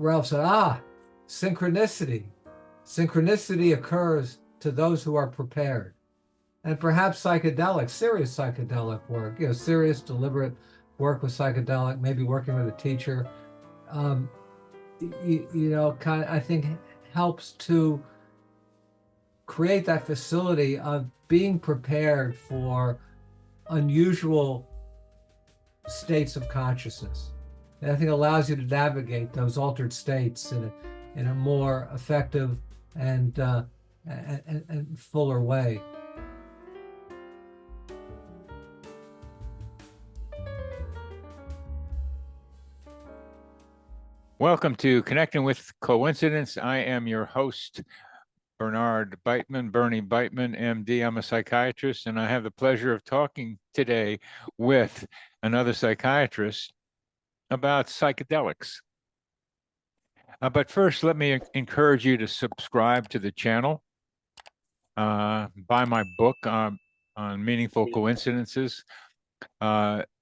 Ralph said, synchronicity. Synchronicity occurs to those who are prepared. And perhaps psychedelic, serious psychedelic work, serious, deliberate work with psychedelic, maybe working with a teacher, I think helps to create that facility of being prepared for unusual states of consciousness. And I think allows you to navigate those altered states in a more effective and fuller way. Welcome to Connecting with Coincidence. I am your host, Bernie Beitman, MD. I'm a psychiatrist, and I have the pleasure of talking today with another psychiatrist about psychedelics. But first, let me encourage you to subscribe to the channel, buy my book on meaningful coincidences,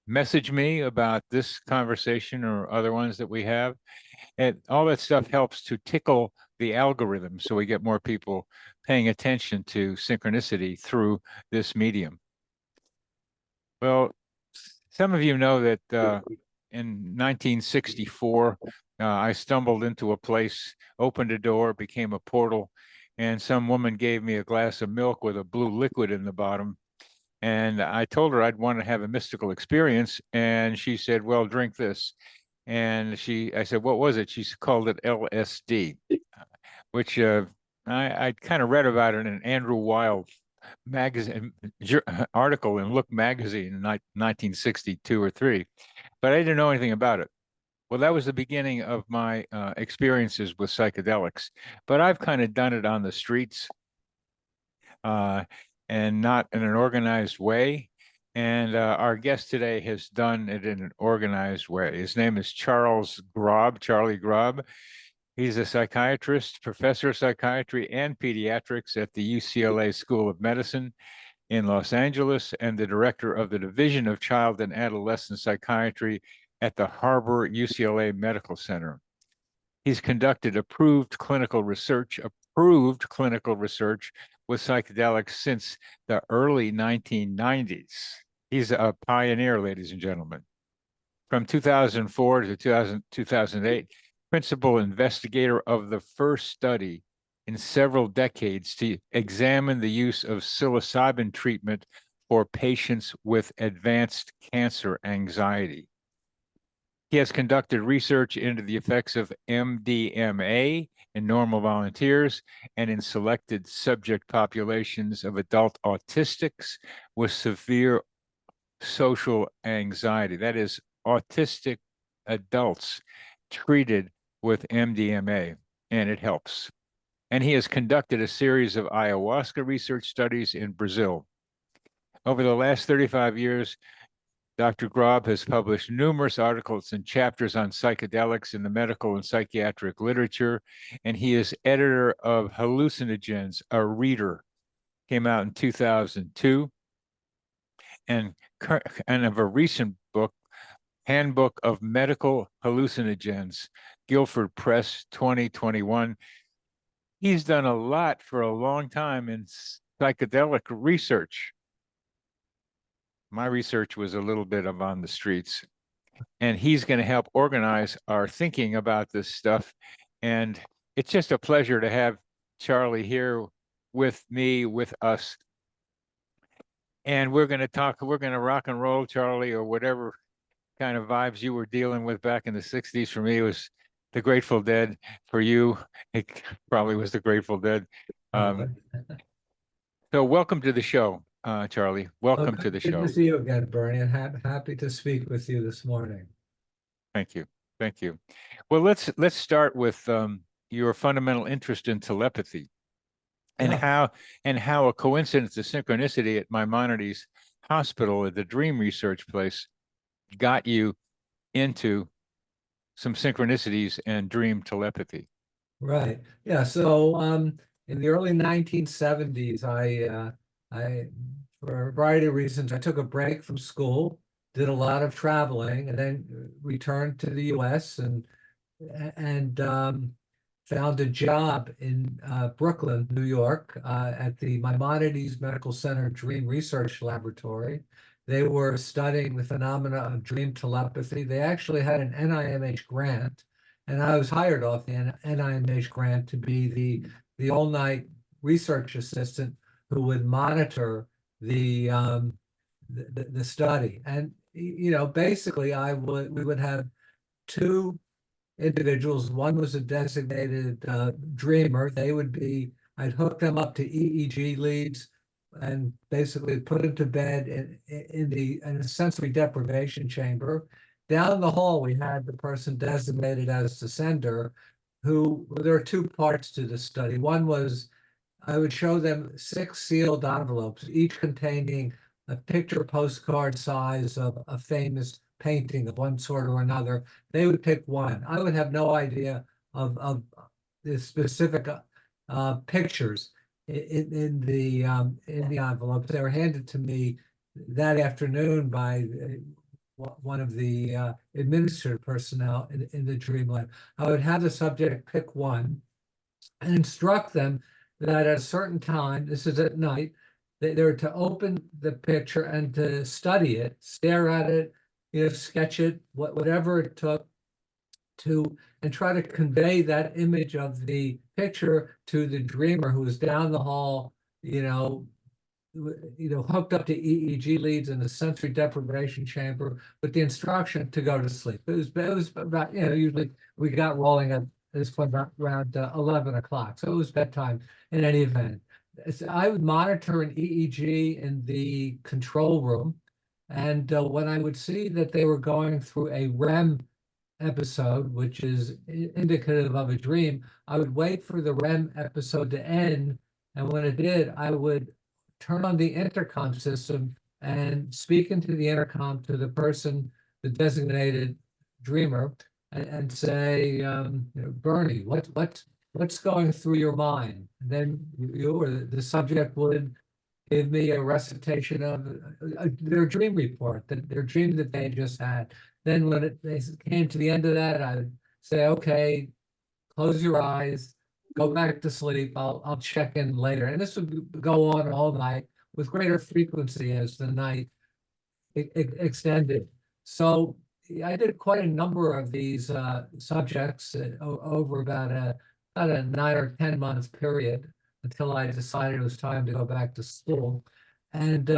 message me about this conversation or other ones that we have. And all that stuff helps to tickle the algorithm so we get more people paying attention to synchronicity through this medium. Well, some of you know that in 1964, I stumbled into a place, opened a door, became a portal, and some woman gave me a glass of milk with a blue liquid in the bottom. And I told her I'd want to have a mystical experience. And she said, well, drink this. And I said, what was it? She called it LSD, which I kind of read about it in an Andrew Weil magazine article in Look magazine in 1962 or 3, but I didn't know anything about it. Well, that was the beginning of my experiences with psychedelics, but I've kind of done it on the streets and not in an organized way. And our guest today has done it in an organized way. His name is Charles Grob, Charlie Grob. He's a psychiatrist, professor of psychiatry and pediatrics at the UCLA School of Medicine in Los Angeles, and the director of the Division of Child and Adolescent Psychiatry at the Harbor-UCLA Medical Center. He's conducted approved clinical research with psychedelics since the early 1990s. He's a pioneer, ladies and gentlemen. From 2004 to 2008, Principal Investigator of the first study in several decades to examine the use of psilocybin treatment for patients with advanced cancer anxiety. He has conducted research into the effects of MDMA in normal volunteers and in selected subject populations of adult autistics with severe social anxiety. That is, autistic adults treated with MDMA, and it helps. And he has conducted a series of ayahuasca research studies in Brazil. Over the last 35 years, Dr. Grob has published numerous articles and chapters on psychedelics in the medical and psychiatric literature, and he is editor of Hallucinogens, a Reader, came out in 2002, and of a recent book, Handbook of Medical Hallucinogens, Guilford Press, 2021. He's done a lot for a long time in psychedelic research. My research was a little bit of on the streets, and he's going to help organize our thinking about this stuff. And it's just a pleasure to have Charlie here with me, with us. And we're going to rock and roll, Charlie, or whatever kind of vibes you were dealing with back in the 60s. For me, it was the Grateful Dead. For you, it probably was the Grateful Dead. So welcome to the show, Charlie. Welcome to the show. Good to see you again, Bernie, and happy to speak with you this morning. Thank you. Thank you. Well, let's start with your fundamental interest in telepathy and how a coincidence, a synchronicity at Maimonides Hospital at the Dream Research Place got you into some synchronicities and dream telepathy. Right. Yeah. So in the early 1970s, I for a variety of reasons, I took a break from school, did a lot of traveling, and then returned to the US and and found a job in Brooklyn, New York, at the Maimonides Medical Center Dream Research Laboratory. They were studying the phenomena of dream telepathy. They actually had an NIMH grant, and I was hired off the NIMH grant to be the all-night research assistant who would monitor the study. And basically, we would have two individuals. One was a designated dreamer. I'd hook them up to EEG leads and basically put them to bed in a sensory deprivation chamber. Down the hall, we had the person designated as the sender, there are two parts to the study. One was I would show them 6 sealed envelopes, each containing a picture postcard size of a famous painting of one sort or another. They would pick one. I would have no idea of the specific pictures in the envelopes. They were handed to me that afternoon by one of the administrative personnel in the dream lab. I would have the subject pick one and instruct them that at a certain time, this is at night, they were to open the picture and to study it, stare at it, sketch it, whatever it took and try to convey that image of the picture to the dreamer who was down the hall, hooked up to EEG leads in the sensory deprivation chamber with the instruction to go to sleep. It was about, usually we got rolling at this point around 11 o'clock. So it was bedtime in any event. So I would monitor an EEG in the control room. And when I would see that they were going through a REM episode, which is indicative of a dream, I would wait for the REM episode to end. And when it did, I would turn on the intercom system and speak into the intercom to the person, the designated dreamer, and say, Bernie, what's going through your mind? And then you or the subject would give me a recitation of their dream report, their dream that they just had. Then when they came to the end of that, I would say, okay, close your eyes, go back to sleep. I'll check in later. And this would go on all night with greater frequency as the night extended. So I did quite a number of these subjects over about a 9 or 10 month period until I decided it was time to go back to school. And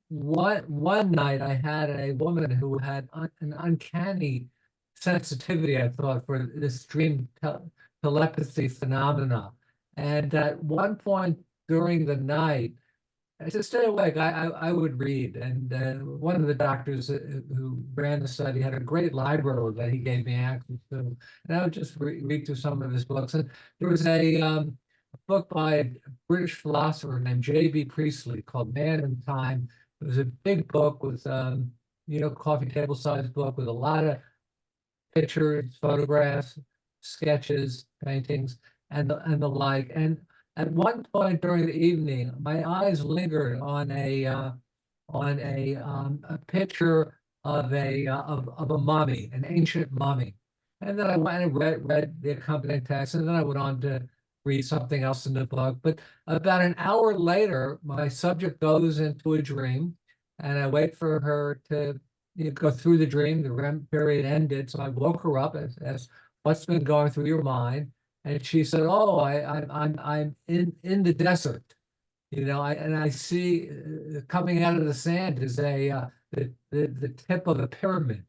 one night I had a woman who had an uncanny sensitivity, I thought, for this dream telepathy phenomena. And at one point during the night, to stay awake, I would read. And one of the doctors who ran the study had a great library that he gave me access to. And I would just read through some of his books. And there was a book by a British philosopher named J.B. Priestley called Man in Time. It was a big book with, coffee table sized book with a lot of pictures, photographs, sketches, paintings, and the like. And at one point during the evening, my eyes lingered on a picture of a mummy, an ancient mummy. And then I went and read the accompanying text, and then I went on to read something else in the book. But about an hour later, my subject goes into a dream, and I wait for her to go through the dream. The REM period ended, so I woke her up as what's been going through your mind. And she said, "Oh, I'm in the desert, and I see coming out of the sand is the tip of a pyramid,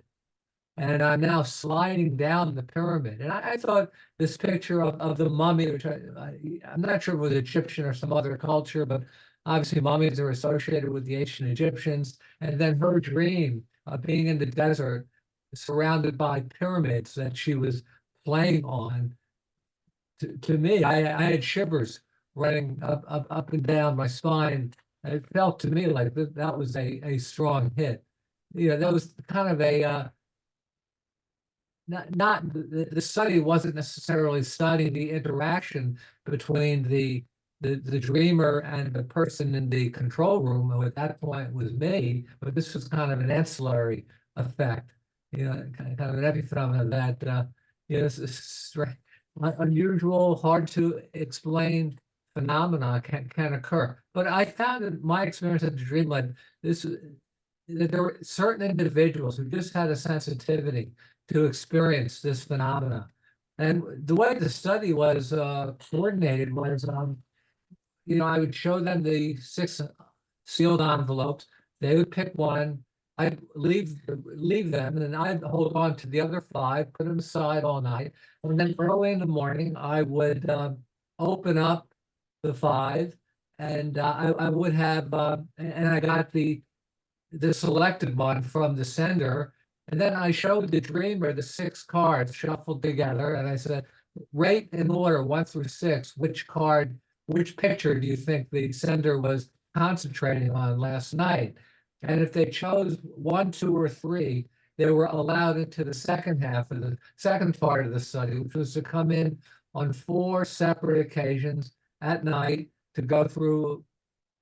and I'm now sliding down the pyramid." And I thought this picture of the mummy, which I'm not sure if it was Egyptian or some other culture, but obviously mummies are associated with the ancient Egyptians. And then her dream of being in the desert, surrounded by pyramids that she was playing on. To me, I had shivers running up and down my spine. And it felt to me like that was a strong hit. That was kind of a not the study wasn't necessarily studying the interaction between the dreamer and the person in the control room, who at that point was me, but this was kind of an ancillary effect. kind of an epiphenomenon that unusual, hard to explain phenomena can occur. But I found in my experience at the Dreamland, this that there were certain individuals who just had a sensitivity to experience this phenomena. And the way the study was coordinated was, I would show them the 6 sealed envelopes. They would pick one. I'd leave them, and then I'd hold on to the other 5, put them aside all night, and then early in the morning I would open up the 5, and I would have, and I got the selected one from the sender, and then I showed the dreamer the 6 cards shuffled together, and I said, rate in order 1 through 6, which picture do you think the sender was concentrating on last night? And if they chose 1, 2, or 3, they were allowed into the second half of the second part of the study, which was to come in on 4 separate occasions at night to go through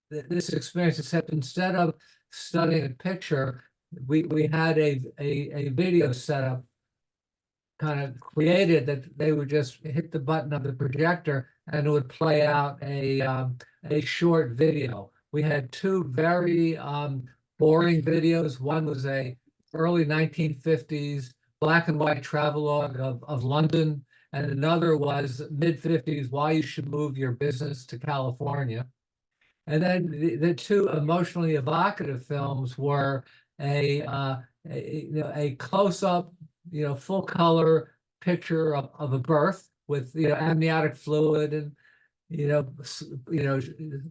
this experience, except instead of studying a picture, we had a video setup kind of created that they would just hit the button of the projector and it would play out a short video. We had 2 very boring videos. One was a early 1950s black and white travelogue of London, and another was mid-50s why you should move your business to California. And then the 2 emotionally evocative films were a close-up, full color picture of a birth with amniotic fluid and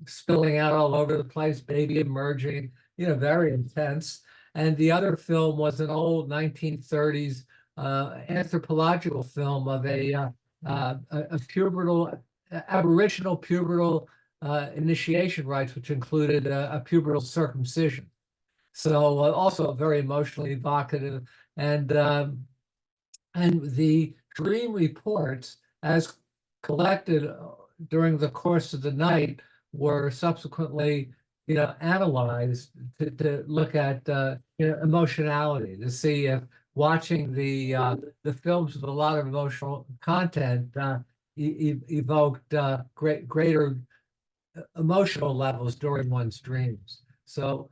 spilling out all over the place, baby emerging, very intense. And the other film was an old 1930s anthropological film of a pubertal, aboriginal pubertal initiation rites, which included a pubertal circumcision. So also very emotionally evocative, and the dream reports, as collected during the course of the night, were subsequently, analyzed to look at emotionality, to see if watching the films with a lot of emotional content evoked greater emotional levels during one's dreams. So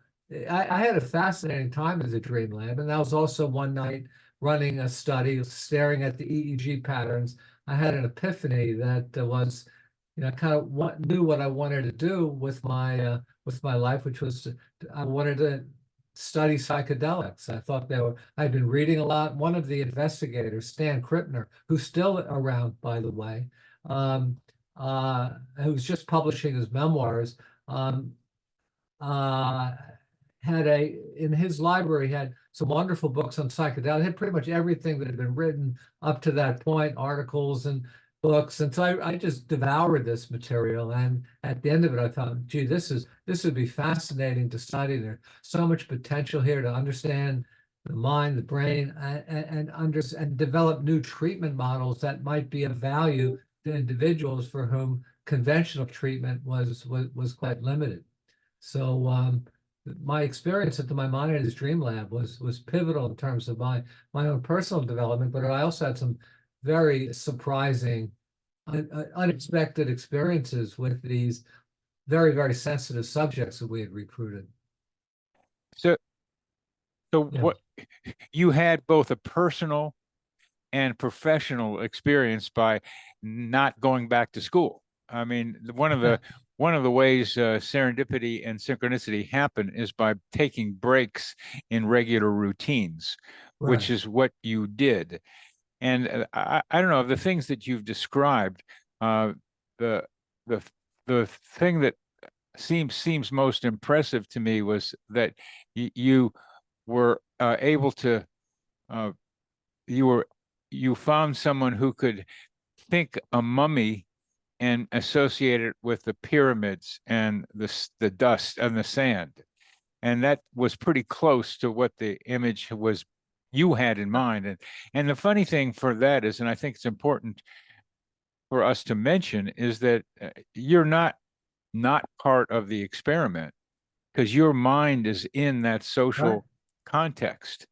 I had a fascinating time as a dream lab, and that was also one night running a study, staring at the EEG patterns. I had an epiphany that was, kind of knew what I wanted to do with my life, which was I wanted to study psychedelics. I thought I'd been reading a lot. One of the investigators, Stan Krippner, who's still around, by the way, who's just publishing his memoirs, in his library had some wonderful books on psychedelics. It had pretty much everything that had been written up to that point, articles and books. And so I just devoured this material. And at the end of it, I thought, gee, this would be fascinating to study. There's so much potential here to understand the mind, the brain, and develop new treatment models that might be of value to individuals for whom conventional treatment was quite limited. So my experience at the Maimonides Dream Lab was pivotal in terms of my own personal development, but I also had some very surprising, unexpected experiences with these very, very sensitive subjects that we had recruited. So Yeah. what you had both a personal and professional experience by not going back to school. I mean, one of the ways serendipity and synchronicity happen is by taking breaks in regular routines, which Right. is what you did. And I don't know, the things that you've described, the thing that seems most impressive to me was that you were able to you found someone who could think a mummy and associate it with the pyramids and the dust and the sand. And that was pretty close to what the image was you had in mind. And the funny thing for that is, and I think it's important for us to mention, is that you're not part of the experiment because your mind is in that social context.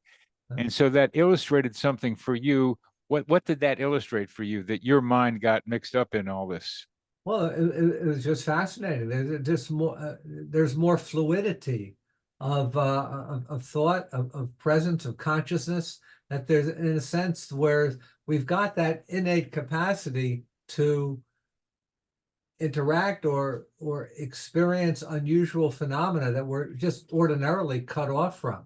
And so that illustrated something for you. What did that illustrate for you that your mind got mixed up in all this? Well, it was just fascinating. There's more fluidity of thought, of presence, of consciousness. That there's, in a sense, where we've got that innate capacity to interact or experience unusual phenomena that we're just ordinarily cut off from.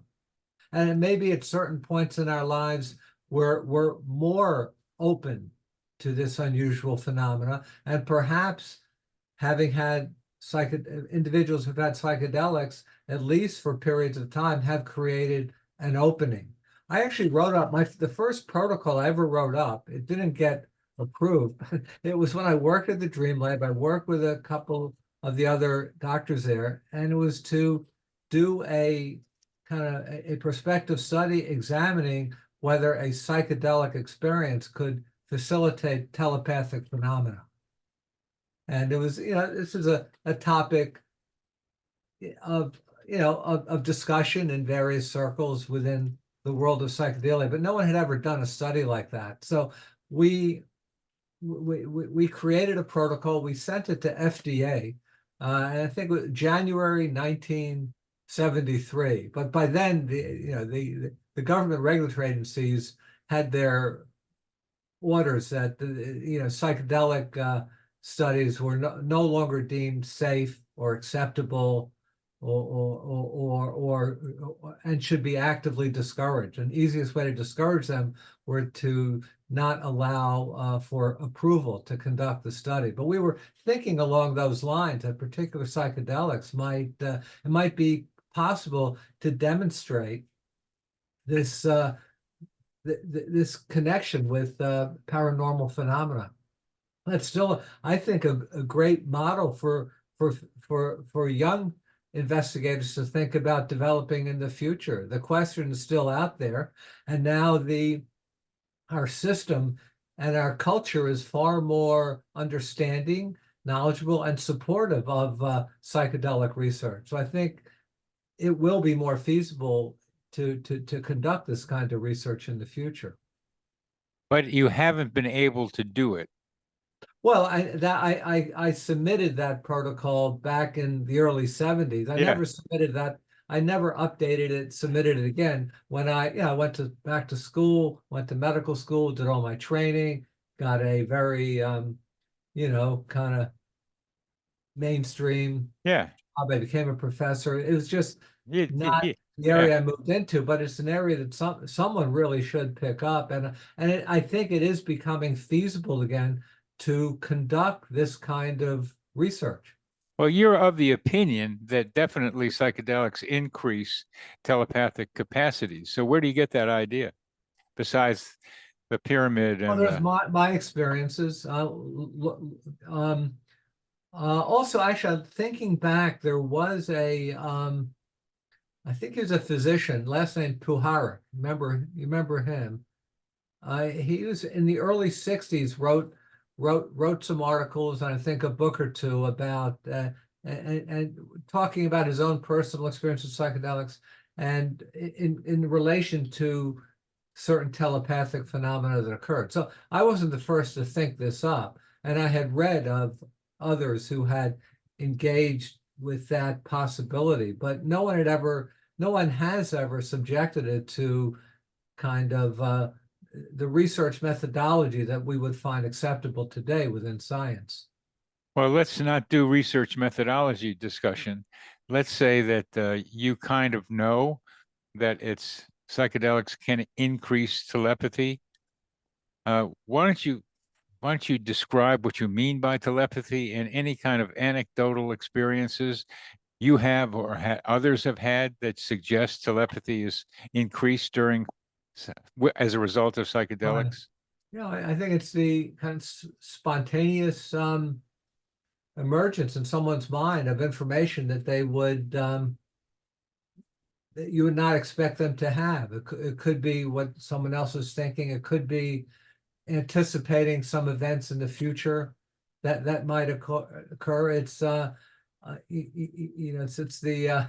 And maybe at certain points in our lives, we're more open to this unusual phenomena, and perhaps having had individuals who've had psychedelics, at least for periods of time, have created an opening. I actually wrote up the first protocol I ever wrote up. It didn't get approved. It was when I worked at the Dream Lab. I worked with a couple of the other doctors there, and it was to do a kind of a prospective study examining whether a psychedelic experience could facilitate telepathic phenomena. And it was, this is a topic of, of discussion in various circles within the world of psychedelia, but no one had ever done a study like that. So we created a protocol. We sent it to FDA, and I think it was January 1973. But by then, the government regulatory agencies had their orders that psychedelic studies were no longer deemed safe or acceptable, or and should be actively discouraged. And easiest way to discourage them were to not allow for approval to conduct the study. But we were thinking along those lines that particular psychedelics might be possible to demonstrate this this connection with paranormal phenomena. That's still, I think, a great model for young investigators to think about developing in the future. The question is still out there, and now our system and our culture is far more understanding, knowledgeable, and supportive of psychedelic research. So I think it will be more feasible to conduct this kind of research in the future. But you haven't been able to do it. Well, I submitted that protocol back in the early 70s. I never submitted that. I never updated it, submitted it again. When I went back to school, went to medical school, did all my training, got a very kind of mainstream job. I became a professor. It was just not the area I moved into, but it's an area that someone really should pick up. And I think it is becoming feasible again to conduct this kind of research. Well, you're of the opinion that definitely psychedelics increase telepathic capacities. So where do you get that idea, besides the pyramid? Well, there's my experiences. Also, actually, I'm thinking back, there was I think he was a physician, last name Puhara. You remember him? He was in the early 60s, wrote some articles, and I think a book or two about and talking about his own personal experience with psychedelics and in relation to certain telepathic phenomena that occurred. So I wasn't the first to think this up, and I had read of others who had engaged with that possibility, but no one has ever subjected it to kind of the research methodology that we would find acceptable today within science. Well, let's not do research methodology discussion. Let's say that you kind of know that psychedelics can increase telepathy. Why don't you describe what you mean by telepathy and any kind of anecdotal experiences you have or others have had that suggest telepathy is increased as a result of psychedelics? I think it's the kind of spontaneous emergence in someone's mind of information that that you would not expect them to have. It could be what someone else is thinking. It could be anticipating some events in the future that might occur. It's it's the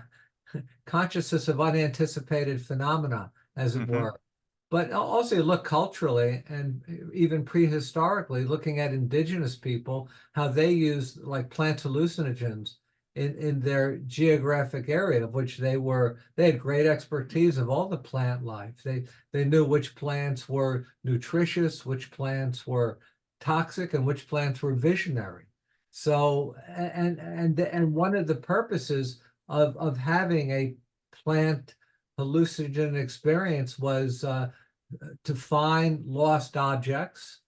consciousness of unanticipated phenomena. as it Mm-hmm. were. But also you look culturally and even prehistorically, looking at indigenous people, how they use like plant hallucinogens in their geographic area, of which they had great expertise of all the plant life. They knew which plants were nutritious, which plants were toxic, and which plants were visionary. So, and one of the purposes of having a plant hallucinogen experience was to find lost objects,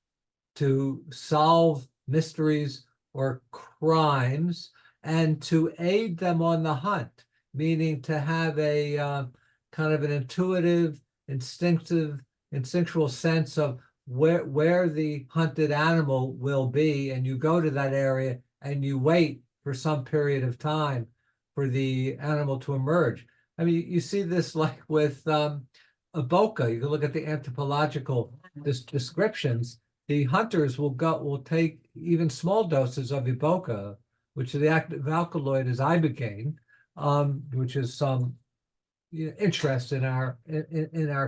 to solve mysteries or crimes, and to aid them on the hunt, meaning to have a kind of an intuitive, instinctual sense of where the hunted animal will be, and you go to that area and you wait for some period of time for the animal to emerge. I mean, you see this like with Iboga. You can look at the anthropological descriptions. The hunters will take even small doses of Iboga, which the active alkaloid is ibogaine, which is some interest in our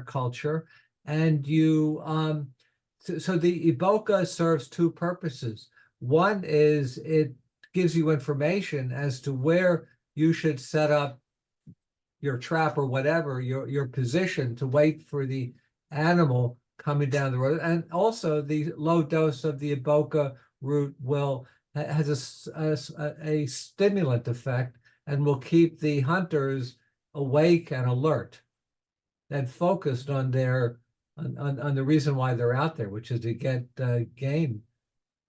culture. And so the Iboga serves two purposes. One is it gives you information as to where you should set up your trap or whatever, your position to wait for the animal coming down the road. And also the low dose of the Iboga root has a stimulant effect and will keep the hunters awake and alert and focused on on the reason why they're out there, which is to get game,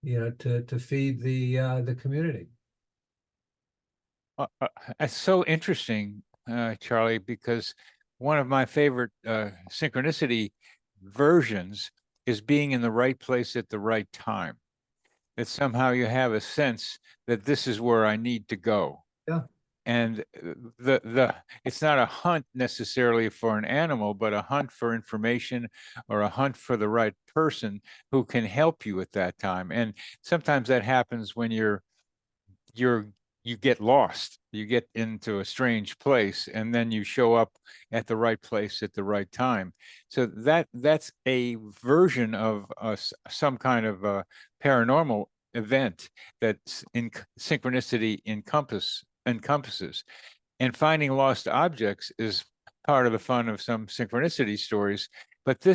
to feed the community. It's so interesting, Charlie, because one of my favorite synchronicity versions is being in the right place at the right time. That somehow you have a sense that this is where I need to go. Yeah. And it's not a hunt necessarily for an animal, but a hunt for information or a hunt for the right person who can help you at that time. And sometimes that happens when you get lost, you get into a strange place, and then you show up at the right place at the right time. So that's a version of some kind of paranormal event that in synchronicity encompasses. And finding lost objects is part of the fun of some synchronicity stories. But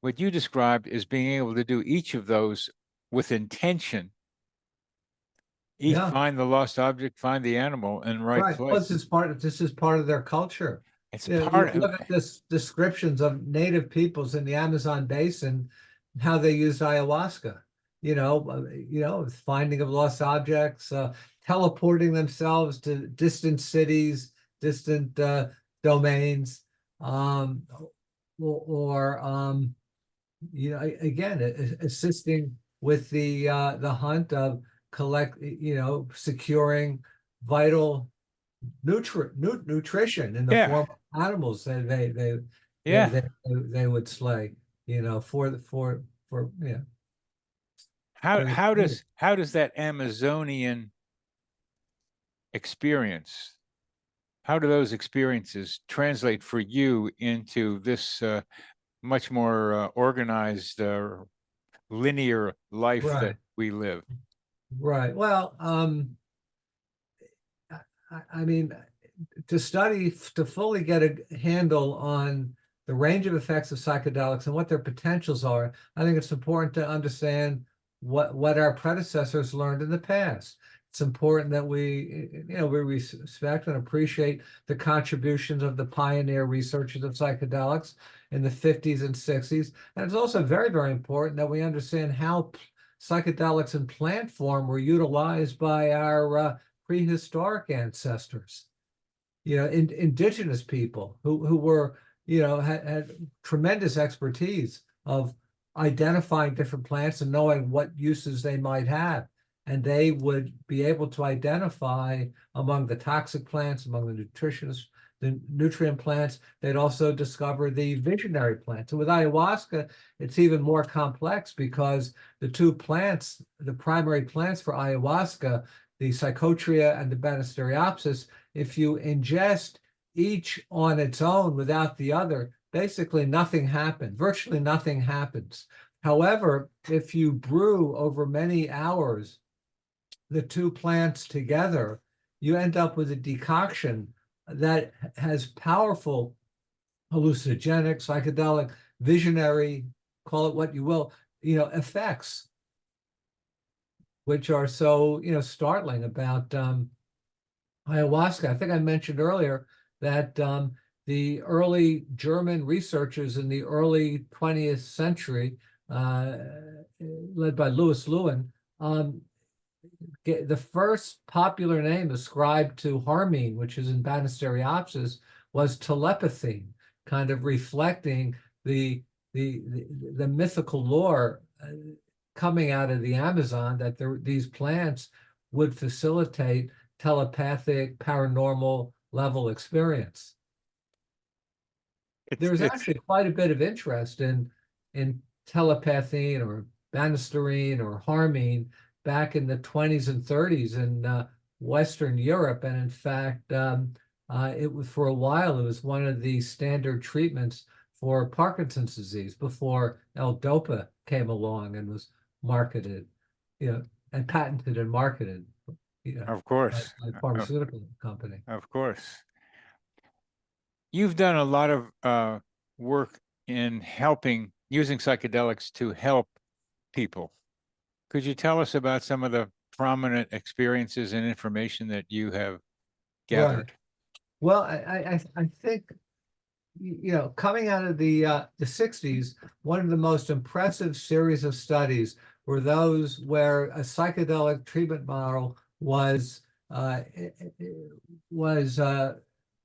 what you described is being able to do each of those with intention. Find the lost object, find the animal in the right place. Well, this is part of their culture. It's look at this descriptions of native peoples in the Amazon basin, how they used ayahuasca. Finding of lost objects, teleporting themselves to distant cities, distant domains, again, assisting with the hunt of securing vital nutrition in the form of animals that they would slay, How does that Amazonian experience, how do those experiences translate for you into this much more organized, linear life that we live? Right. Well, I mean, to fully get a handle on the range of effects of psychedelics and what their potentials are, I think it's important to understand what our predecessors learned in the past. It's important that we respect and appreciate the contributions of the pioneer researchers of psychedelics in the 50s and 60s. And it's also very, very important that we understand how psychedelics in plant form were utilized by our prehistoric ancestors, indigenous people who were, had tremendous expertise of identifying different plants and knowing what uses they might have. And they would be able to identify among the toxic plants, among the nutrient plants. They'd also discover the visionary plants. And with ayahuasca, it's even more complex because the two plants, the primary plants for ayahuasca, the psychotria and the banisteriopsis, if you ingest each on its own without the other, basically nothing happened. Virtually nothing happens. However, if you brew over many hours the two plants together, you end up with a decoction that has powerful hallucinogenic, psychedelic, visionary, call it what you will, effects, which are so, startling about ayahuasca. I think I mentioned earlier that the early German researchers in the early 20th century, led by Louis Lewin, the first popular name ascribed to harmine, which is in Banisteriopsis, was telepathy, kind of reflecting the mythical lore coming out of the Amazon, that these plants would facilitate telepathic, paranormal level experience. There's actually quite a bit of interest in telepathy or banisterine or harmine back in the 20s and 30s in Western Europe. And in fact, it was, for a while, it was one of the standard treatments for Parkinson's disease before L-Dopa came along and was marketed, and patented and marketed, of course, by a pharmaceutical company. Of course. You've done a lot of work in using psychedelics to help people. Could you tell us about some of the prominent experiences and information that you have gathered? Right. Well, I think, coming out of the 60s, one of the most impressive series of studies were those where a psychedelic treatment model was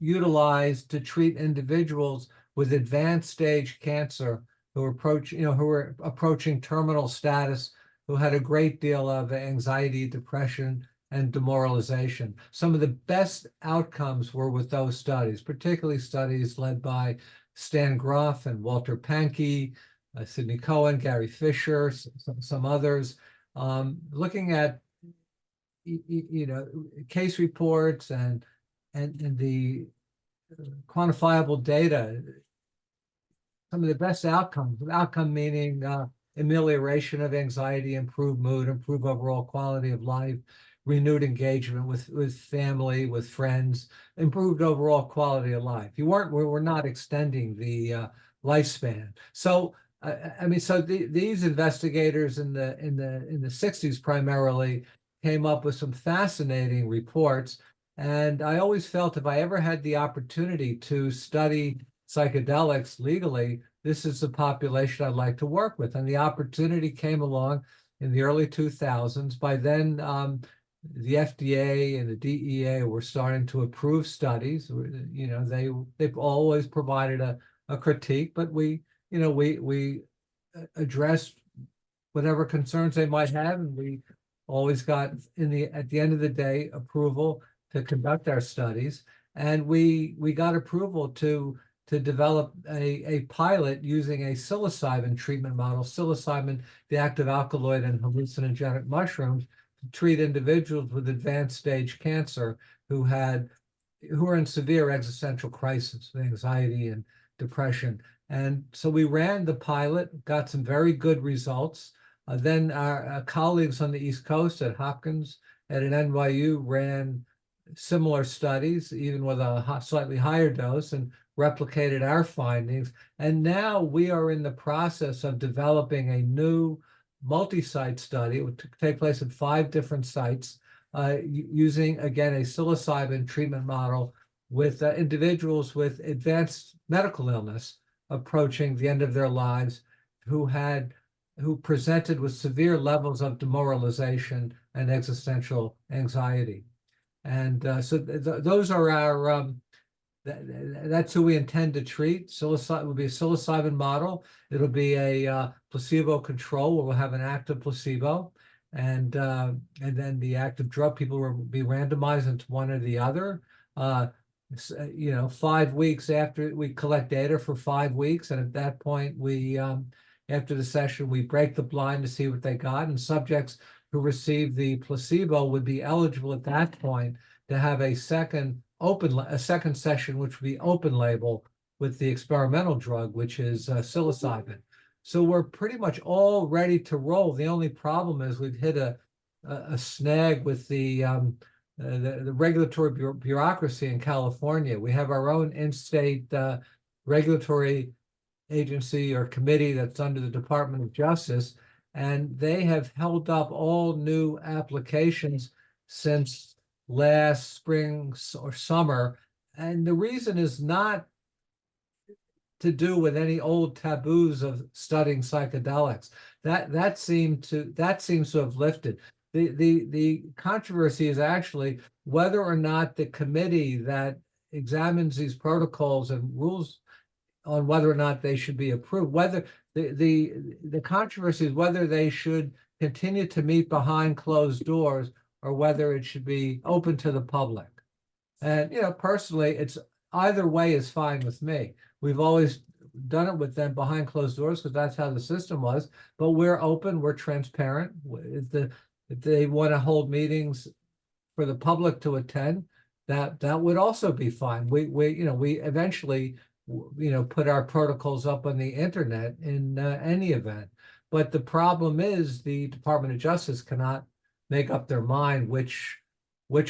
utilized to treat individuals with advanced stage cancer who were approaching terminal status, who had a great deal of anxiety, depression, and demoralization. Some of the best outcomes were with those studies, particularly studies led by Stan Groff and Walter Pankey, Sidney Cohen, Gary Fisher, some others, looking at case reports and the quantifiable data. Some of the best outcomes, outcome meaning amelioration of anxiety, improved mood, improved overall quality of life, renewed engagement with family, with friends, improved overall quality of life. We're not extending the lifespan. So these investigators in the 60s primarily came up with some fascinating reports. And I always felt if I ever had the opportunity to study psychedelics legally, this is the population I'd like to work with. And the opportunity came along in the early 2000s. By then, the FDA and the DEA were starting to approve studies. They've always provided a critique, but we addressed whatever concerns they might have, and we always got at the end of the day approval to conduct our studies. And we got approval to develop a pilot using a psilocybin treatment model, psilocybin, the active alkaloid and hallucinogenic mushrooms, to treat individuals with advanced stage cancer who are in severe existential crisis, anxiety and depression. And so we ran the pilot, got some very good results. Then our colleagues on the East Coast at Hopkins and at NYU ran similar studies, even with a slightly higher dose, and replicated our findings. And now we are in the process of developing a new multi-site study. It would take place at 5 different sites, using, again, a psilocybin treatment model with individuals with advanced medical illness approaching the end of their lives, who presented with severe levels of demoralization and existential anxiety. And so those are our that's who we intend to treat. Psilocybin will be a psilocybin model. It'll be a placebo control where we'll have an active placebo, and then the active drug people will be randomized into one or the other. 5 weeks after we collect data for 5 weeks, and at that point we after the session we break the blind to see what they got, and subjects who receive the placebo would be eligible at that point to have a second session, which would be open label, with the experimental drug, which is psilocybin. So we're pretty much all ready to roll. The only problem is we've hit a snag with the regulatory bureaucracy in California. We have our own in-state regulatory agency or committee that's under the Department of Justice, and they have held up all new applications since last spring or summer. And the reason is not to do with any old taboos of studying psychedelics. That seems to have lifted. The controversy is actually whether or not the committee that examines these protocols and rules on whether or not they should be approved, whether the controversy is whether they should continue to meet behind closed doors or whether it should be open to the public. And personally, it's either way is fine with me. We've always done it with them behind closed doors because that's how the system was. But we're open, we're transparent. If they want to hold meetings for the public to attend, that would also be fine. We eventually put our protocols up on the internet in any event. But the problem is the Department of Justice cannot make up their mind which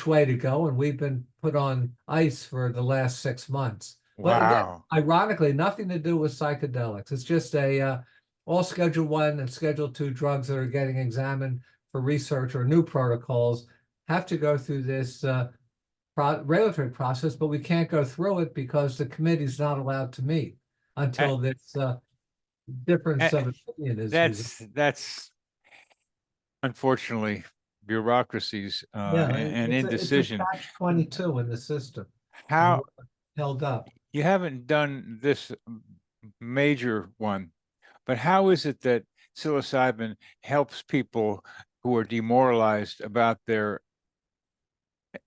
way to go, and we've been put on ice for the last 6 months. But again, Wow. ironically, nothing to do with psychedelics. It's just all Schedule 1 and Schedule 2 drugs that are getting examined for research or new protocols have to go through this regulatory process, but we can't go through it because the committee's not allowed to meet until this difference of opinion is resolved. That's unfortunately bureaucracies Yeah, and it's indecision. a catch-22 in the system. How Held up. you haven't done this major one, but how is it that psilocybin helps people who are demoralized about their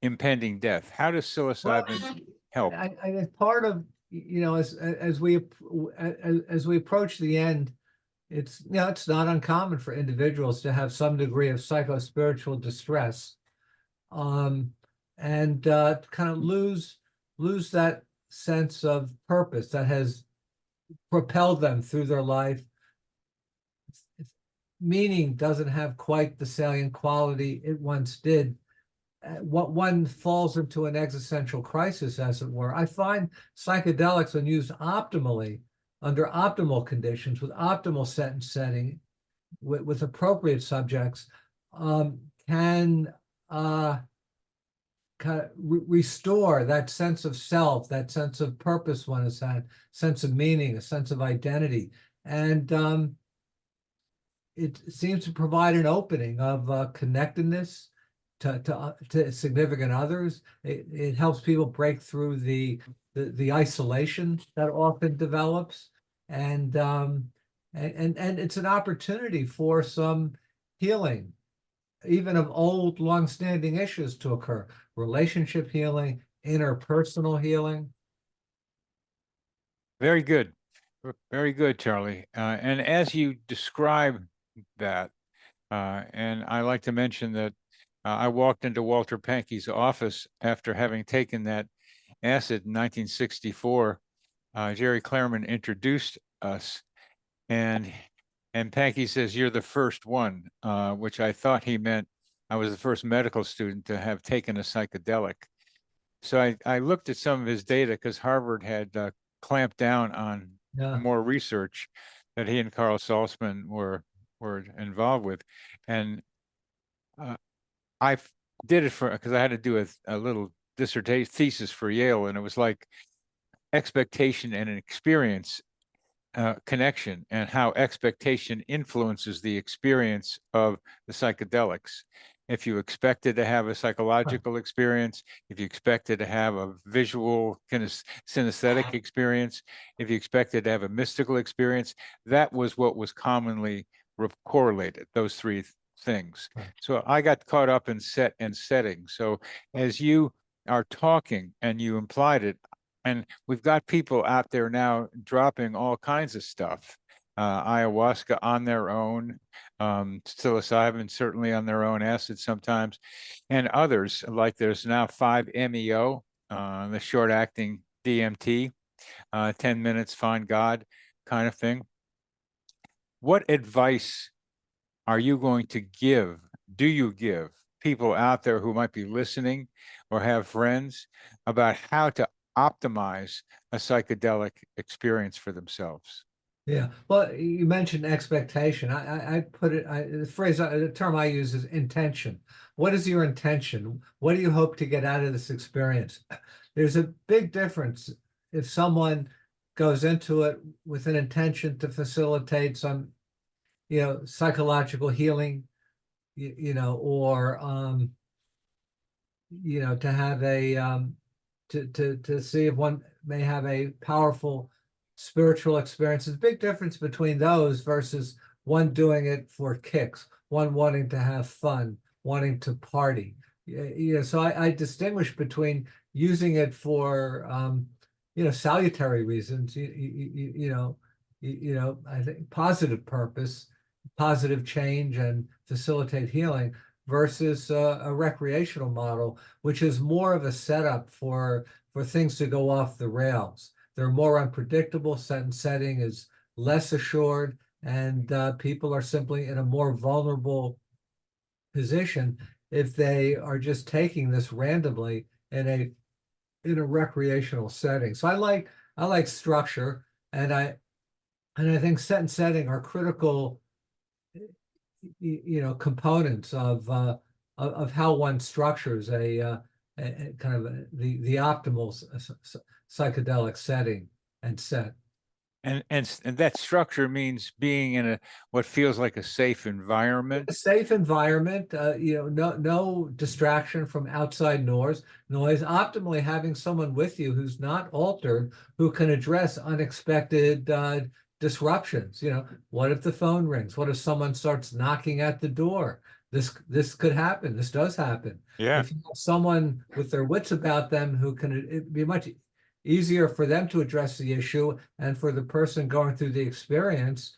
impending death? How does psilocybin help? I part of as we approach the end, it's it's not uncommon for individuals to have some degree of psychospiritual distress, and kind of lose that sense of purpose that has propelled them through their life. Meaning doesn't have quite the salient quality it once did. What one falls into an existential crisis, as it were. I find psychedelics, when used optimally, under optimal conditions, with optimal setting, with appropriate subjects, can restore that sense of self, that sense of purpose one has had, sense of meaning, a sense of identity. And it seems to provide an opening of connectedness to significant others. It helps people break through the isolation that often develops, and it's an opportunity for some healing, even of old, long-standing issues to occur. Relationship healing, interpersonal healing. Very good. Very good, Charlie. And as you describe that, and I like to mention that I walked into Walter Pankey's office after having taken that acid in 1964. Jerry Clareman introduced us, and Pankey says, "You're the first one," which I thought he meant I was the first medical student to have taken a psychedelic. So I looked at some of his data because Harvard had clamped down on more research that he and Carl Salzman were involved with, and I did it because I had to do a little dissertation thesis for Yale, and it was like expectation and an experience connection, and how expectation influences the experience of the psychedelics. If you expected to have a psychological experience, if you expected to have a visual kind of synesthetic experience, if you expected to have a mystical experience, that was what was commonly correlated, those three things. So I got caught up in set and setting. So as you are talking and you implied it, and we've got people out there now dropping all kinds of stuff, ayahuasca on their own, psilocybin certainly on their own, acid sometimes, and others, like there's now 5-MeO, the short-acting DMT. 10 minutes, find God kind of thing. What advice are you going to give? Do you give people out there who might be listening or have friends about how to optimize a psychedelic experience for themselves? Yeah. Well, you mentioned expectation. I put it, the term I use is intention. What is your intention? What do you hope to get out of this experience? There's a big difference if someone goes into it with an intention to facilitate some, psychological healing, or, to have to see if one may have a powerful spiritual experience. There's a big difference between those versus one doing it for kicks, one wanting to have fun, wanting to party. So I distinguish between using it for salutary reasons, I think positive purpose, positive change, and facilitate healing, versus a recreational model, which is more of a setup for things to go off the rails. They're more unpredictable. Setting is less assured, and people are simply in a more vulnerable position if they are just taking this randomly in a recreational setting. So I like structure, and I think set and setting are critical, components of how one structures a kind of the optimal psychedelic setting and set. And that structure means being in what feels like a safe environment. A safe environment, no distraction from outside noise. Optimally having someone with you who's not altered, who can address unexpected disruptions. What if the phone rings? What if someone starts knocking at the door? This could happen. This does happen. Yeah. If you have someone with their wits about them who can, it'd be much easier for them to address the issue, and for the person going through the experience,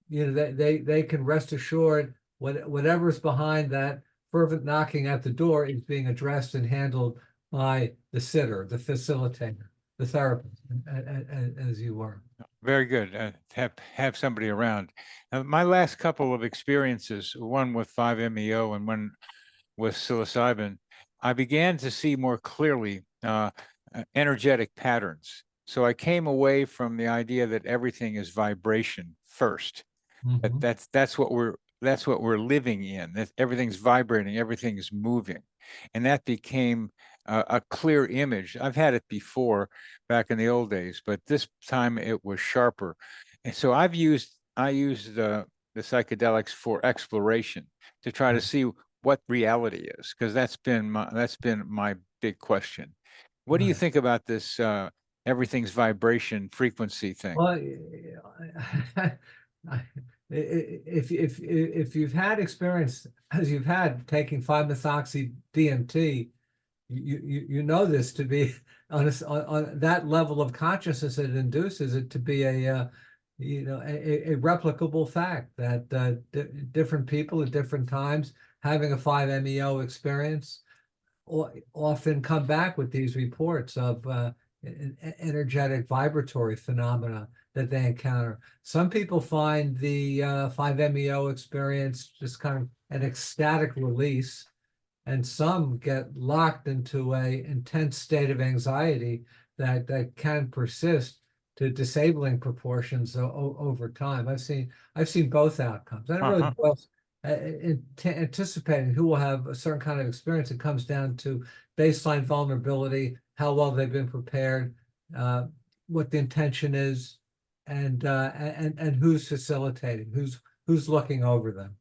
they can rest assured whatever's behind that fervent knocking at the door is being addressed and handled by the sitter, the facilitator, the therapist, as you were. Very good. Have somebody around. My last couple of experiences, one with 5-MeO and one with psilocybin, I began to see more clearly energetic patterns. So I came away from the idea that everything is vibration first. Mm-hmm. That's what we're living in. That everything's vibrating, everything's moving, and that became a clear image. I've had it before back in the old days, but this time it was sharper. And so I used the psychedelics for exploration to try to see what reality is, because that's been my big question. What do you think about this everything's vibration frequency thing? Well, if you've had experience as you've had taking 5-methoxy DMT, you know this to be on that level of consciousness, it induces it to be a replicable fact that different people at different times having a 5-MeO experience often come back with these reports of energetic vibratory phenomena that they encounter. Some people find the 5-MeO experience just kind of an ecstatic release, and some get locked into a intense state of anxiety that can persist to disabling proportions over time. I've seen both outcomes. I don't really boils anticipating who will have a certain kind of experience. It comes down to baseline vulnerability, how well they've been prepared, what the intention is, and who's facilitating, who's looking over them,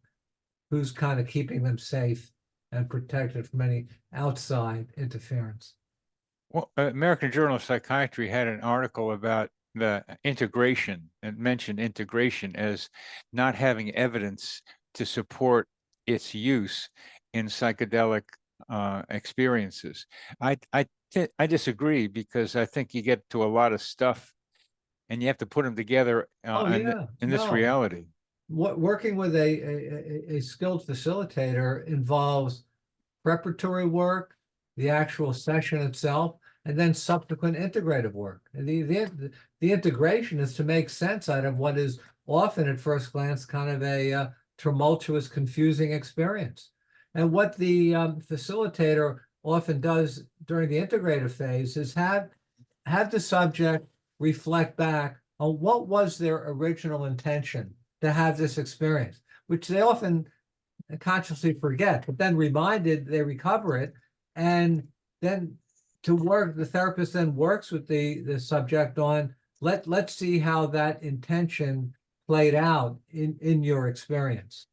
who's kind of keeping them safe and protected from any outside interference. Well, American Journal of Psychiatry had an article about the integration, and mentioned integration as not having evidence to support its use in psychedelic experiences. I disagree, because I think you get to a lot of stuff and you have to put them together in this reality. Working with a skilled facilitator involves preparatory work, the actual session itself, and then subsequent integrative work. And the integration is to make sense out of what is often at first glance kind of a tumultuous, confusing experience. And what the facilitator often does during the integrative phase is have the subject reflect back on what was their original intention to have this experience, which they often consciously forget, but then reminded, they recover it. And then the therapist then works with the subject on, let's see how that intention played out in your experience.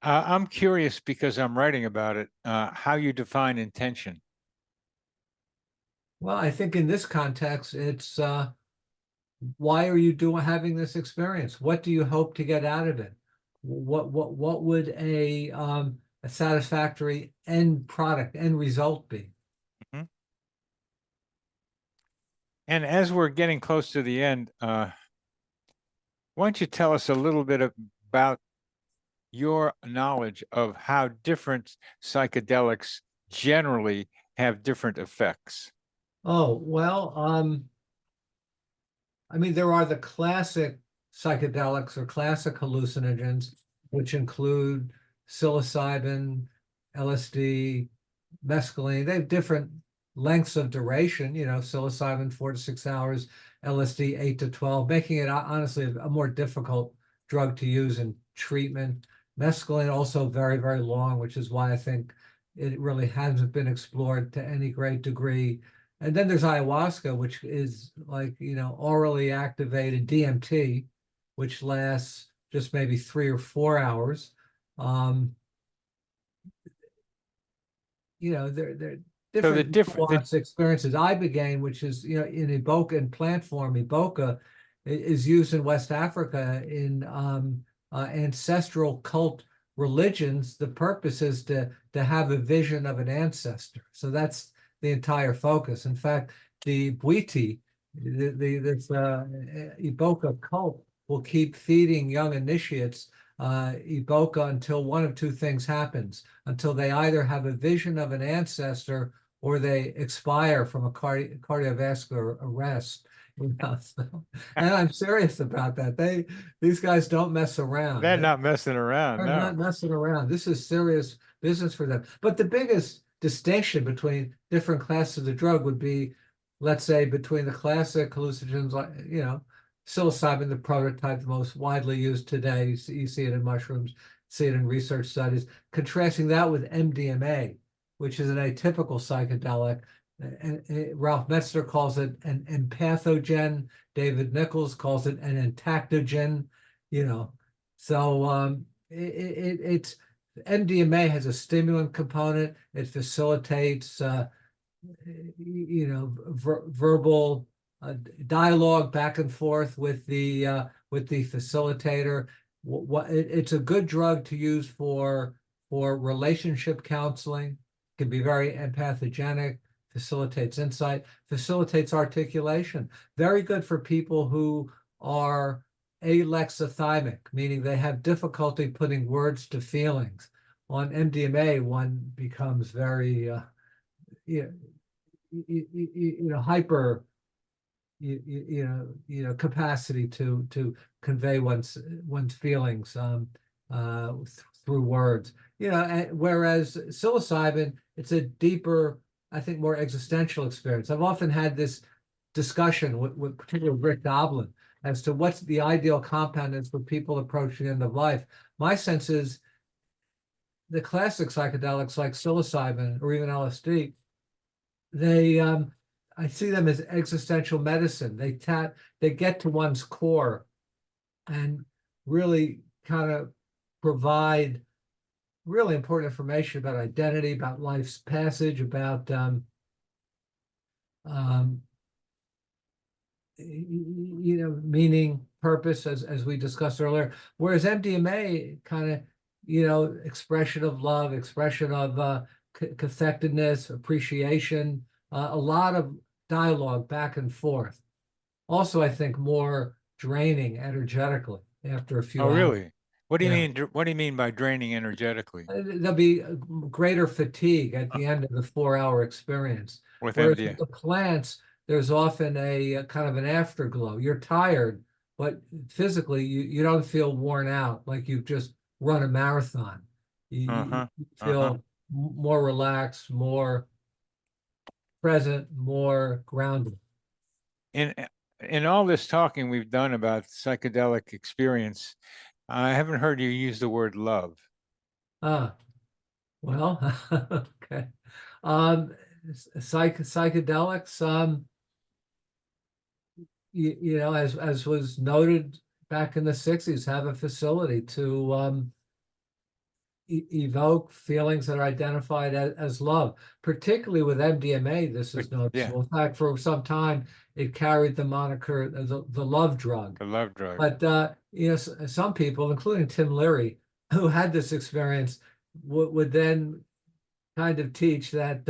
I'm curious because I'm writing about it, how you define intention. Well, I think in this context, it's why are you having this experience? What do you hope to get out of it? What would a satisfactory end result be? Mm-hmm. And as we're getting close to the end, why don't you tell us a little bit about your knowledge of how different psychedelics generally have different effects? Oh, well, I mean, there are the classic psychedelics or classic hallucinogens, which include psilocybin, LSD, mescaline. They have different lengths of duration, psilocybin 4 to 6 hours, LSD 8 to 12, making it honestly a more difficult drug to use in treatment. Mescaline also very, very long, which is why I think it really hasn't been explored to any great degree. And then there's ayahuasca, which is like, orally activated DMT, which lasts just maybe 3 or 4 hours. They're different nuanced experiences. Ibogaine, which is, in Iboga, in plant form, Iboga is used in West Africa in ancestral cult religions. The purpose is to have a vision of an ancestor. So that's the entire focus. In fact, the Bwiti, this Iboga cult, will keep feeding young initiates Iboga until one of two things happens, until they either have a vision of an ancestor or they expire from a cardiovascular arrest. So, and I'm serious about that. These guys don't mess around. They're not messing around. They're not messing around. This is serious business for them. But the biggest distinction between different classes of drug would be, let's say, between the classic hallucinogens, like, psilocybin, the prototype, the most widely used today. You see it in mushrooms, see it in research studies, contrasting that with MDMA, which is an atypical psychedelic. And Ralph Metzner calls it an empathogen. David Nichols calls it an entactogen. So it's MDMA has a stimulant component. It facilitates verbal dialogue back and forth with the facilitator. It's a good drug to use for relationship counseling. It can be very empathogenic, facilitates insight, facilitates articulation. Very good for people who are alexithymic, meaning they have difficulty putting words to feelings. On MDMA, one becomes very hyper capacity to convey one's feelings through words. Whereas psilocybin, it's a deeper, I think, more existential experience. I've often had this discussion with particularly Rick Doblin as to what's the ideal compound is for people approaching the end of life. My sense is the classic psychedelics like psilocybin or even LSD, I see them as existential medicine. They get to one's core and really kind of provide really important information about identity, about life's passage, about meaning, purpose, as we discussed earlier. Whereas MDMA kind of, expression of love, expression of cathectedness, appreciation, a lot of dialogue back and forth. Also, I think more draining energetically after a few hours. Really? What do you Yeah. mean? What do you mean by draining energetically There'll be greater fatigue at the end of the 4-hour experience. with Whereas MDA? with the plants, there's often a kind of an afterglow. You're tired, but physically you don't feel worn out like you've just run a marathon. Uh-huh. You Uh-huh. feel more relaxed, more present, more grounded. In in all this talking we've done about psychedelic experience, I haven't heard you use the word love. Ah, well, okay. Psychedelics, as was noted back in the 60s, have a facility to evoke feelings that are identified as love. Particularly with MDMA, this is Yeah, noticeable. In fact, for some time, it carried the moniker the love drug. the love drug. But some people, including Tim Leary, who had this experience, would then kind of teach that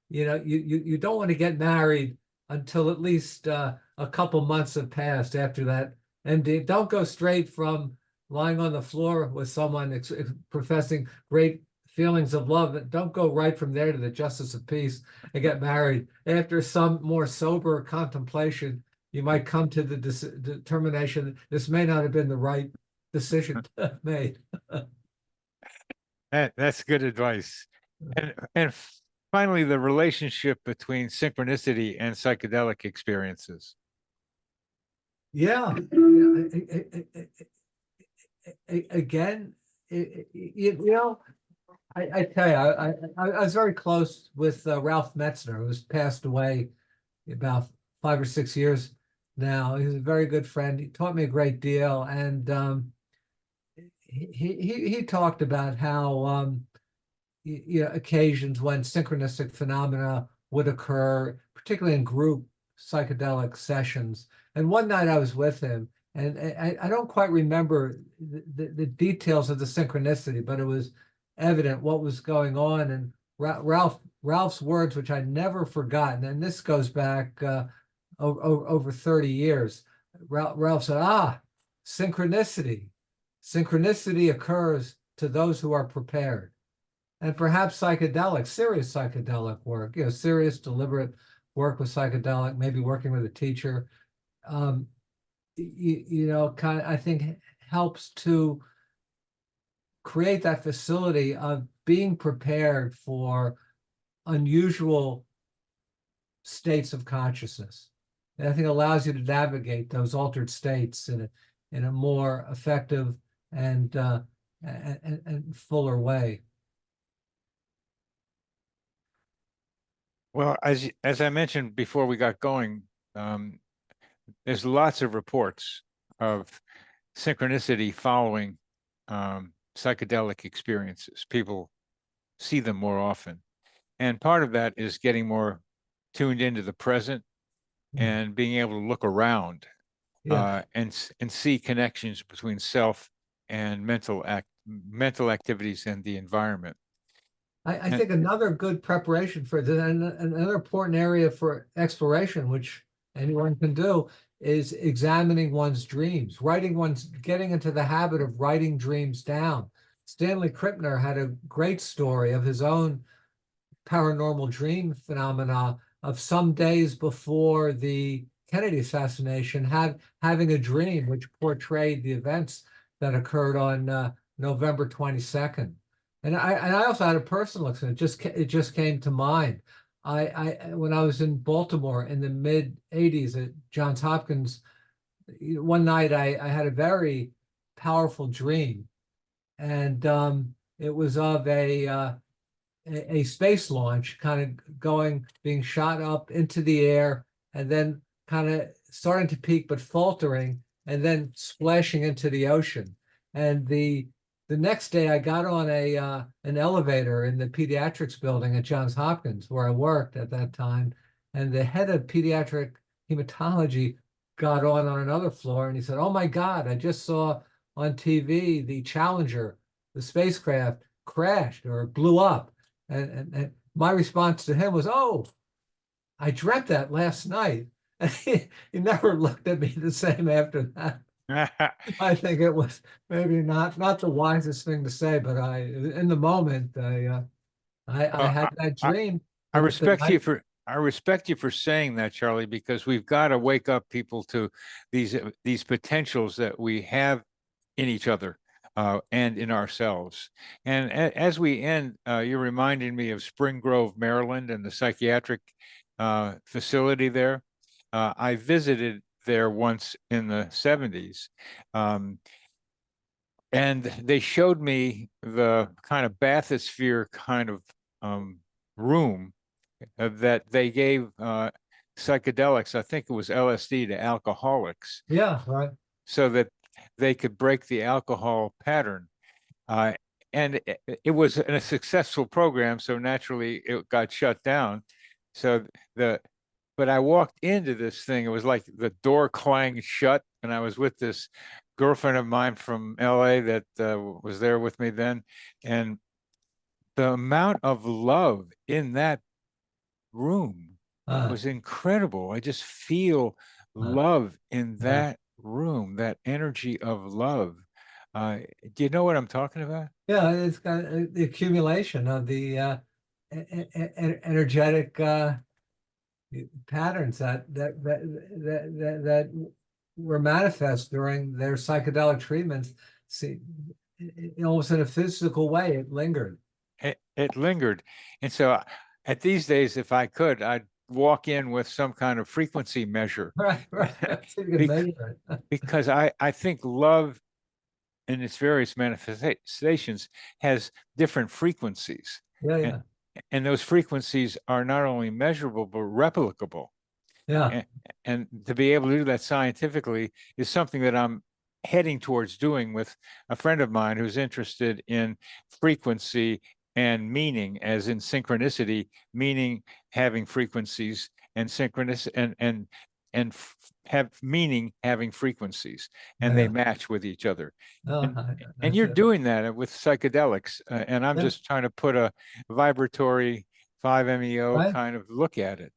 you don't want to get married until at least a couple months have passed after that MD. Don't go straight from lying on the floor with someone professing great feelings of love. Don't go right from there to the justice of peace and get married. After some more sober contemplation, you might come to the determination that this may not have been the right decision to have made. That's good advice. And finally, the relationship between synchronicity and psychedelic experiences. Yeah. Again, I tell you, I was very close with Ralph Metzner, who's passed away about 5 or 6 years now. He's a very good friend. He taught me a great deal, and he talked about how occasions when synchronistic phenomena would occur, particularly in group psychedelic sessions. And one night I was with him, and I don't quite remember the details of the synchronicity, but it was evident what was going on. And Ralph's words, which I never forgotten, and this goes back over 30 years. Ralph said, synchronicity. Synchronicity occurs to those who are prepared. And perhaps serious psychedelic work, serious, deliberate work with psychedelic, maybe working with a teacher, I think helps to create that facility of being prepared for unusual states of consciousness. And I think allows you to navigate those altered states in a more effective and fuller way. Well, as I mentioned before we got going, there's lots of reports of synchronicity following psychedelic experiences. People see them more often. And part of that is getting more tuned into the present and being able to look around and see connections between self and mental activities and the environment. I think another good preparation for this, and another important area for exploration, which anyone can do, is examining one's dreams, getting into the habit of writing dreams down. Stanley Krippner had a great story of his own paranormal dream phenomena of some days before the Kennedy assassination, having a dream which portrayed the events that occurred on November 22nd. And I also had a personal experience. It just came to mind. When I was in Baltimore in the mid '80s at Johns Hopkins, one night I had a very powerful dream, and it was of a space launch, kind of being shot up into the air, and then kind of starting to peak but faltering, and then splashing into the ocean. And the next day, I got on an elevator in the pediatrics building at Johns Hopkins, where I worked at that time, and the head of pediatric hematology got on another floor, and he said, "Oh my God, I just saw on TV the Challenger, the spacecraft, crashed or blew up." And my response to him was, "Oh, I dreamt that last night." And he never looked at me the same after that. I think it was maybe not the wisest thing to say, but in the moment, I Well, had that I, dream. I Like I said, respect you for saying that, Charlie, because we've got to wake up people to these potentials that we have in each other and in ourselves. And as we end, you're reminding me of Spring Grove, Maryland, and the psychiatric facility there. I visited there once in the 70s. And they showed me the kind of bathysphere kind of room that they gave psychedelics. I think it was LSD to alcoholics, yeah, right. so that they could break the alcohol pattern. Uh, and it was a successful program, so naturally it got shut down. So the but I walked into this thing, it was like the door clanged shut, and I was with this girlfriend of mine from LA that was there with me then. And the amount of love in that room Uh, was incredible. I just feel uh, love in yeah, that room, that energy of love. Do you know what I'm talking about? yeah. It's got the accumulation of the energetic patterns that were manifest during their psychedelic treatments. See, almost in a physical way, it lingered. It lingered. And so at these days, if I could, I'd walk in with some kind of frequency measure. Right, right. So you can measure it. Because I think love in its various manifestations has different frequencies. Yeah, And, yeah, and those frequencies are not only measurable, but replicable. yeah. And to be able to do that scientifically is something that I'm heading towards doing with a friend of mine who's interested in frequency and meaning, as in synchronicity, meaning having frequencies, and synchronous and have meaning having frequencies, and they Yeah. match with each other. No, And and that's you're it. doing that with psychedelics, and I'm Yeah, just trying to put a vibratory 5-MeO right. kind of look at it.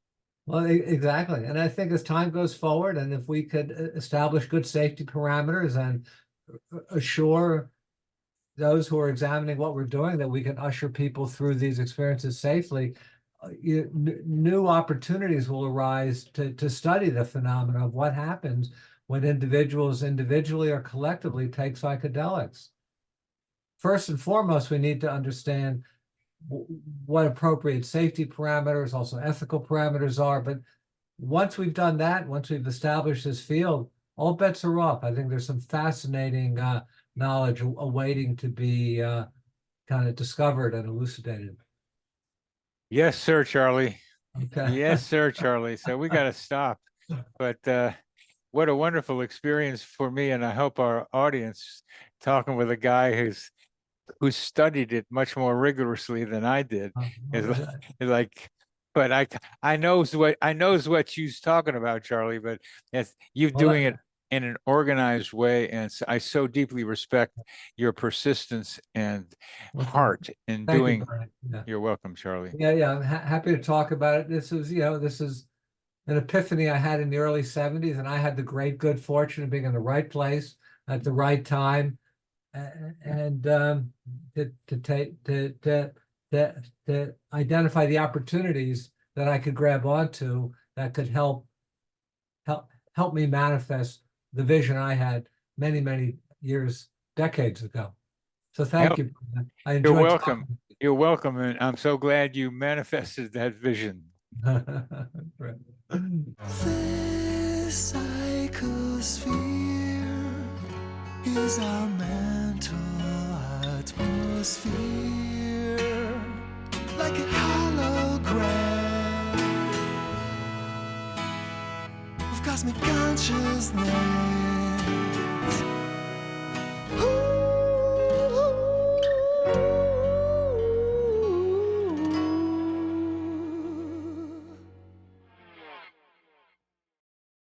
Well, exactly. And I think as time goes forward, and if we could establish good safety parameters and assure those who are examining what we're doing that we can usher people through these experiences safely, new opportunities will arise to study the phenomena of what happens when individuals individually or collectively take psychedelics. First and foremost, we need to understand what appropriate safety parameters, also ethical parameters are. But once we've done that, once we've established this field, all bets are off. I think there's some fascinating knowledge awaiting to be kind of discovered and elucidated. Yes, sir, Charlie. Okay. Yes, sir, Charlie. So we got to stop. But what a wonderful experience for me, and I hope our audience, talking with a guy who's studied it much more rigorously than I did, is like, but I knows what you's talking about, Charlie. But you're doing it in an organized way, and I so deeply respect your persistence and heart in Thank you, doing. Bernie. Yeah. You're welcome, Charlie. Yeah. I'm happy to talk about it. This is an epiphany I had in the early 70s, and I had the great good fortune of being in the right place at the right time, and to identify the opportunities that I could grab onto that could help me manifest the vision I had many years, decades ago. So thank you. I You're enjoyed welcome. talking. You're welcome, and I'm so glad you manifested that vision. This psychosphere is our mental atmosphere, like a hologram of cosmic consciousness.